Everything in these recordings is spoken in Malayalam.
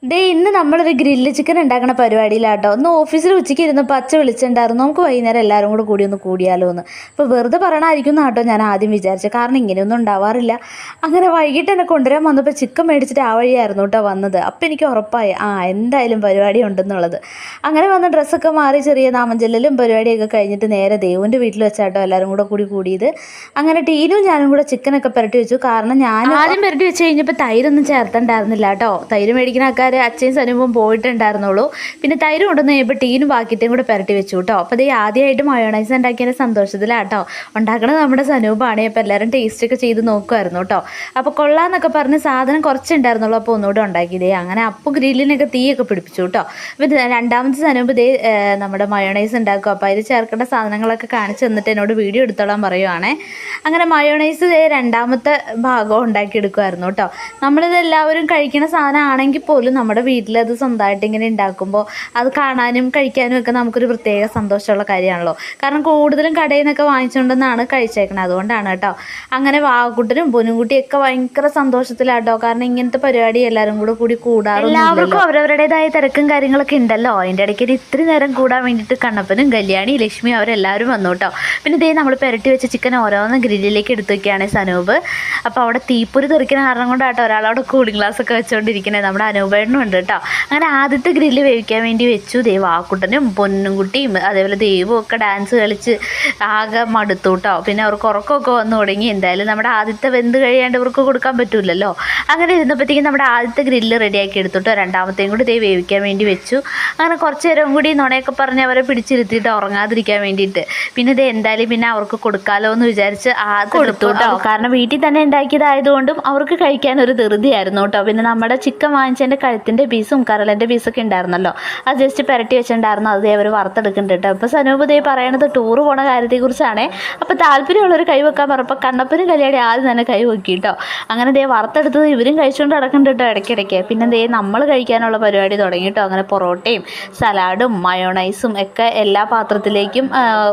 ഇന്ന് നമ്മളൊരു ഗ്രില്ല് ചിക്കൻ ഉണ്ടാക്കുന്ന പരിപാടിയിലാട്ടോ. ഒന്ന് ഓഫീസിൽ ഉച്ചയ്ക്ക് ഇരുന്നപ്പോൾ അച്ഛൻ വിളിച്ചിട്ടുണ്ടായിരുന്നു, നമുക്ക് വൈകുന്നേരം എല്ലാവരും കൂടെ കൂടി ഒന്ന് കൂടിയാലോ എന്ന്. അപ്പോൾ വെറുതെ പറയണമായിരിക്കും കേട്ടോ ഞാൻ ആദ്യം വിചാരിച്ചത്, കാരണം ഇങ്ങനെയൊന്നും ഉണ്ടാവാറില്ല. അങ്ങനെ വൈകിട്ട് എന്നെ കൊണ്ടുവരാൻ വന്നപ്പോൾ ചിക്കൻ മേടിച്ചിട്ട് ആ വഴിയായിരുന്നു കേട്ടോ വന്നത്. അപ്പോൾ എനിക്ക് ഉറപ്പായി എന്തായാലും പരിപാടി ഉണ്ടെന്നുള്ളത്. അങ്ങനെ വന്ന ഡ്രസ്സൊക്കെ മാറി ചെറിയ നാമഞ്ചെല്ലലും പരിപാടിയൊക്കെ കഴിഞ്ഞിട്ട് നേരെ ദേവുൻ്റെ വീട്ടിൽ വെച്ചാട്ടോ എല്ലാവരും കൂടെ കൂടിയത്. അങ്ങനെ ടീനും ഞാനും കൂടെ ചിക്കനൊക്കെ പുരട്ടി വെച്ചു. കാരണം ഞാൻ ആദ്യം പുരട്ടി വെച്ച് കഴിഞ്ഞപ്പോൾ തൈരൊന്നും ചേർത്തുണ്ടായിരുന്നില്ല കേട്ടോ. തൈര് മേടിക്കുന്ന ആൾക്കാർ അച്ഛനും സനുവും പോയിട്ടുണ്ടായിരുന്നുള്ളൂ. പിന്നെ തൈര് കൊണ്ടുവന്ന് കഴിയുമ്പോൾ ടീനും ബാക്കിയിട്ടും കൂടെ പുരട്ടി വെച്ചു കേട്ടോ. അപ്പോൾ ഇത് ആദ്യമായിട്ട് മയോണൈസ് ഉണ്ടാക്കിയതിൻ്റെ സന്തോഷത്തിലാട്ടോ. ഉണ്ടാക്കണത് നമ്മുടെ സനൂപാണ്. അപ്പോൾ എല്ലാവരും ടേസ്റ്റൊക്കെ ചെയ്ത് നോക്കുമായിരുന്നു കേട്ടോ. അപ്പോൾ കൊള്ളാന്നൊക്കെ പറഞ്ഞ് സാധനം കുറച്ചുണ്ടായിരുന്നുള്ളൂ. അപ്പോൾ ഒന്നുകൂടെ ഉണ്ടാക്കിയതേ. അങ്ങനെ അപ്പോൾ ഗ്രില്ലിനൊക്കെ തീയൊക്കെ പിടിപ്പിച്ചു കേട്ടോ. അപ്പോൾ രണ്ടാമത്തെ സനൂപ് ഇതേ നമ്മുടെ മയോണൈസ് ഉണ്ടാക്കും. അപ്പോൾ അതിൽ ചേർക്കേണ്ട സാധനങ്ങളൊക്കെ കാണിച്ച് തന്നിട്ട് എന്നോട് വീഡിയോ എടുത്തോളാൻ പറയുവാണേ. അങ്ങനെ മയോണൈസ് രണ്ടാമത്തെ ഭാഗം ഉണ്ടാക്കിയെടുക്കുമായിരുന്നു കേട്ടോ. നമ്മളിത് എല്ലാവരും കഴിക്കുന്ന സാധനം ആണെങ്കിൽ പോലും നമ്മുടെ വീട്ടിലത് സ്വന്തമായിട്ട് ഇങ്ങനെ ഉണ്ടാക്കുമ്പോൾ അത് കാണാനും കഴിക്കാനും ഒക്കെ നമുക്കൊരു പ്രത്യേക സന്തോഷമുള്ള കാര്യമാണല്ലോ. കാരണം കൂടുതലും കടയിൽ നിന്നൊക്കെ വാങ്ങിച്ചുകൊണ്ടെന്നാണ് കഴിച്ചേക്കണത്. അതുകൊണ്ടാണ് കേട്ടോ. അങ്ങനെ വാക്കുട്ടനും പൊന്നുകുട്ടിയൊക്കെ ഭയങ്കര സന്തോഷത്തിലാട്ടോ. കാരണം ഇങ്ങനത്തെ പരിപാടി എല്ലാവരും കൂടി കൂടാറുണ്ട്. എല്ലാവർക്കും അവരവരുടേതായ തിരക്കും കാര്യങ്ങളൊക്കെ ഉണ്ടല്ലോ. അതിൻ്റെ ഇടയ്ക്ക് ഇത്തിരി നേരം കൂടാൻ വേണ്ടിയിട്ട് കണ്ണപ്പനും കല്യാണി ലക്ഷ്മി അവരെല്ലാവരും വന്നു കേട്ടോ. പിന്നെ ഇതേ നമ്മൾ പുരട്ടി വെച്ച ചിക്കൻ ഓരോന്ന് ഗ്രില്ലിലേക്ക് എടുത്തു വയ്ക്കുകയാണ് സനൂപ്. അപ്പോൾ അവിടെ തീപ്പൊരി തെറിക്കുന്ന കാരണം കൊണ്ടാട്ടോ ഒരാളവിടെ കൂളിംഗ് ഗ്ലാസ് ഒക്കെ വെച്ചുകൊണ്ടിരിക്കുന്നത്. നമ്മുടെ അനൂപേട്ടനും ഉണ്ട് കേട്ടോ. അങ്ങനെ ആദ്യത്തെ ഗ്രില്ല് വേവിക്കാൻ വേണ്ടി വെച്ചു. വാക്കുട്ടനും പൊന്നുംകുട്ടിയും അതേപോലെ ദേവും ഒക്കെ ഡാൻസ് കളിച്ച് ആകെ മടുത്തു കേട്ടോ. പിന്നെ അവർക്ക് ഉറക്കമൊക്കെ വന്നു തുടങ്ങി. എന്തായാലും നമ്മുടെ ആദ്യത്തെ വെന്ത് കഴിയാണ്ട് ഇവർക്ക് കൊടുക്കാൻ പറ്റില്ലല്ലോ. അങ്ങനെ ഇരുന്നപ്പോഴത്തേക്കും നമ്മുടെ ആദ്യത്തെ ഗ്രില്ല് റെഡിയാക്കി എടുത്തിട്ടോ. രണ്ടാമത്തെയും കൂടി വേവിക്കാൻ വേണ്ടി വെച്ചു. അങ്ങനെ കുറച്ച് നേരം കൂടി നുണയൊക്കെ പറഞ്ഞ് അവരെ പിടിച്ചിരുത്തിയിട്ട് ഉറങ്ങാതിരിക്കാൻ വേണ്ടിയിട്ട്. പിന്നെ എന്തായാലും പിന്നെ അവർക്ക് കൊടുക്കാമല്ലോ എന്ന് വിചാരിച്ച് കൊടുത്തു കേട്ടോ. കാരണം വീട്ടിൽ തന്നെ ഉണ്ടാക്കിയതായതുകൊണ്ടും അവർക്ക് കഴിക്കാൻ ഒരു ധൃതിയായിരുന്നു കേട്ടോ. പിന്നെ നമ്മുടെ ചിക്കൻ വാങ്ങിച്ചതിൻ്റെ കഴുത്തിൻ്റെ പീസും കരളൻ്റെ പീസൊക്കെ ഉണ്ടായിരുന്നല്ലോ, അത് ജസ്റ്റ് പുരട്ടി വെച്ചിട്ടുണ്ടായിരുന്നു. അത് അവർ വറുത്തെടുക്കുന്നുണ്ട് കേട്ടോ. അപ്പോൾ സനൂപ് പറയണത് ടൂർ പോണ കാര്യത്തെക്കുറിച്ചാണ്. അപ്പോൾ താല്പര്യമുള്ളവർ കൈവെക്കാൻ പറഞ്ഞപ്പോൾ കണ്ണപ്പനും കല്യാണി ആദ്യം തന്നെ കൈ വെക്കി കേട്ടോ. അങ്ങനെ വറുത്തെടുത്തത് ഇവരും കഴിച്ചുകൊണ്ട് നടക്കുന്നുണ്ട് കേട്ടോ ഇടയ്ക്കിടയ്ക്ക്. പിന്നെ നമ്മൾ കഴിക്കാനുള്ള പരിപാടി തുടങ്ങി കേട്ടോ. അങ്ങനെ പൊറോട്ടയും സലാഡും മയോണൈസും ഒക്കെ എല്ലാ പാത്രത്തിലേക്കും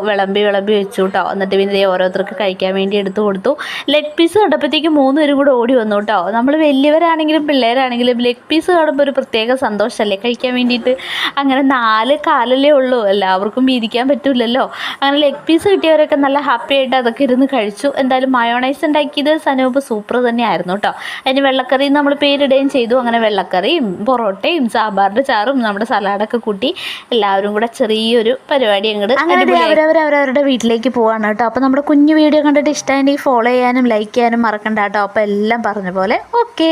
വിളമ്പി വെച്ചു കേട്ടോ. എന്നിട്ട് പിന്നെ ഓരോരുത്തർക്ക് കഴിക്കാൻ വേണ്ടി എടുത്തു കൊടുത്തു. ലെഗ് പീസ് കണ്ടപ്പോഴത്തേക്കും 3 പേരും കൂടെ ഓടി വന്നു കേട്ടോ. നമ്മൾ വലിയവരാണെങ്കിലും പിള്ളേരാണെങ്കിലും ലെഗ് പീസ് കാണുമ്പോൾ ഒരു പ്രത്യേക സന്തോഷമല്ലേ കഴിക്കാൻ വേണ്ടിയിട്ട്. അങ്ങനെ 4 കാലല്ലേ ഉള്ളൂ, എല്ലാവർക്കും വീതിക്കാൻ പറ്റില്ലല്ലോ. അങ്ങനെ ലെഗ് പീസ് കിട്ടിയവരൊക്കെ നല്ല ഹാപ്പി ആയിട്ട് അതൊക്കെ ഇരുന്ന് കഴിച്ചു. എന്തായാലും മയോണൈസ് ഉണ്ടാക്കിയത് സനൂപ് സൂപ്പർ തന്നെയായിരുന്നു കേട്ടോ. അതിന് വെള്ളക്കറി നമ്മൾ പേരിടുകയും ചെയ്തു. അങ്ങനെ വെള്ളക്കറിയും പൊറോട്ടയും സാമ്പാറിൻ്റെ ചാറും നമ്മുടെ സലാഡൊക്കെ കൂട്ടി എല്ലാവരും കൂടെ ചെറിയൊരു പരിപാടി അങ്ങനെ അവരവരുടെ വീട്ടിലേക്ക് പോവാണ് കേട്ടോ. അപ്പോൾ നമ്മുടെ കുഞ്ഞു വീഡിയോ കണ്ടിട്ട് ഇഷ്ടമായെങ്കിൽ ഫോളോ ചെയ്യാനും ലൈക്ക് ചെയ്യാനും മറക്കണ്ട കേട്ടോ. അപ്പോൾ എല്ലാം പറഞ്ഞ പോലെ ഓക്കെ.